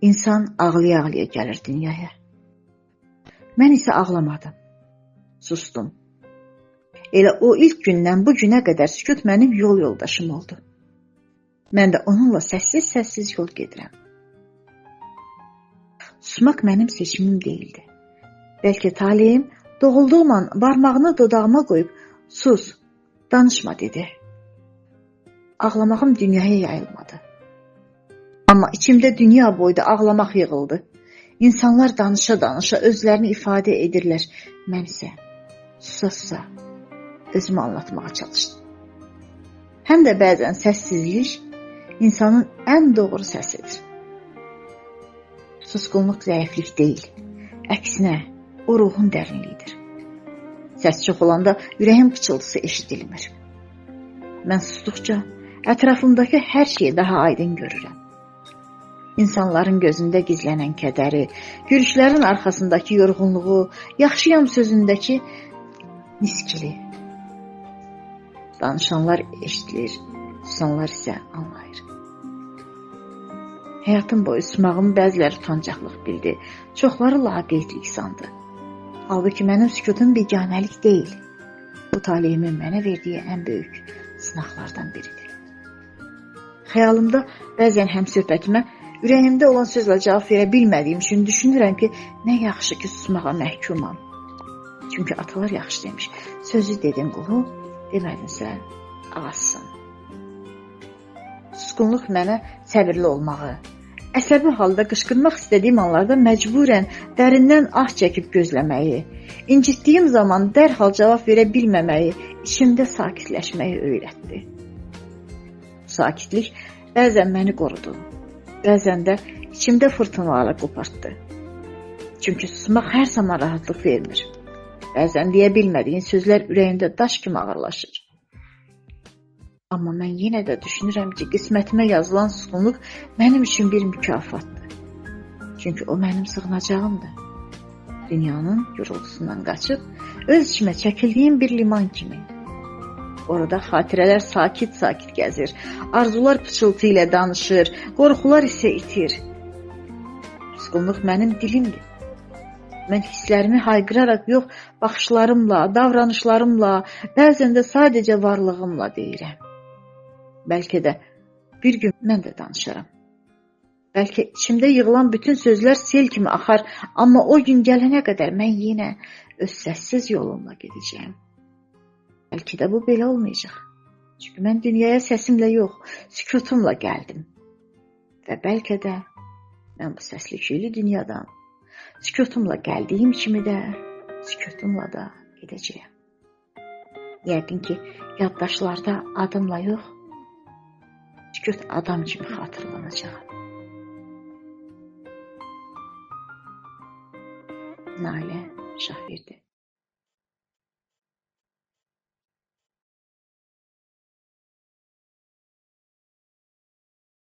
İnsan ağlaya-ağlaya gəlir dünyaya. Mən isə ağlamadım, sustum. Elə o ilk gündən bu günə qədər sükut mənim yol yoldaşım oldu. Mən də onunla səssiz-səssiz yol gedirəm. Susmaq mənim seçimim deyildi. Bəlkə taleyim doğulduğum an barmağını dodağıma qoyub, sus, danışma dedi. Ağlamağım dünyaya yayılmadı. Amma içimdə dünya boyda ağlamaq yığıldı. İnsanlar danışa-danışa özlərini ifadə edirlər. Mən isə susa-susa özümü anlatmağa çalışdım. Həm də bəzən səssizlik insanın ən doğru səsidir. Susqunluq zəiflik deyil. Əksinə, o ruhun dərinliyidir. Səs çox olanda ürəyin pıçıltısı eşidilmir. Mən susduqca ətrafımdakı hər şeyi daha aydın görürəm. İnsanların gözündə gizlənən kədəri, gülüşlərin arxasındakı yorğunluğu, yaxşıyam sözündəki niskili. Danışanlar eşidilir, susanlar isə anlayır. Həyatım boyu susmağımı bəziləri utancaqlıq bildi, çoxları laqeydlik sandı. Halbuki mənim sükutum biganəlik deyil. Bu taleyimin mənə verdiyi ən böyük sınaqlardan biridir. Xəyalımda bəzən həmsöhbətimə ürəyimdə olan sözlə cavab verə bilmədiyim üçün düşünürəm ki, nə yaxşı ki susmağa məhkumam. Çünki atalar yaxşı demiş, sözü dedin qulu, demədinsə ağasın. Susqunluq mənə səbirli olmağı, əsəbi halda qışqırmaq istədiyim anlarda məcburən dərindən ah çəkib gözləməyi, incitdiyim zaman dərhal cavab verə bilməməyi, içimdə sakitləşməyi öyrətdi. Sakitlik bəzən məni qorudu, bəzən də içimdə fırtınalara qopartdı. Çünki susmaq hər zaman rahatlıq vermir. Bəzən deyə bilmədiyin sözlər ürəyində daş kimi ağırlaşır. Amma mən yenə də düşünürəm ki, qismətimə yazılan susqunluq mənim üçün bir mükafatdır. Çünki o mənim sığınacağımdır. Dünyanın gürültüsündən qaçıb, öz içimə çəkildiyim bir liman kimi. Orada xatirələr sakit-sakit gəzir, arzular pıçıltı ilə danışır, qorxular isə itir. Susqunluq mənim dilimdir. Mən hisslərimi hayqıraraq yox, baxışlarımla, davranışlarımla, bəzən də sadəcə varlığımla deyirəm. Bəlkə də bir gün mən də danışaram. Bəlkə içimdə yığılan bütün sözlər sel kimi axar, amma o gün gələnə qədər mən yenə öz səssiz yolumla gedəcəyim. Bəlkə də bu belə olmayacaq. Çünki mən dünyaya səsimlə yox, sükutumla gəldim. Və bəlkə də mən bu səsli küylü dünyadan sükutumla gəldiyim kimi də sükutumla da gedəcəyəm. Yəqin ki, yaddaşlarda adımla yox, sükut adam kimi xatırlanacaq. Nalə Şahverdi.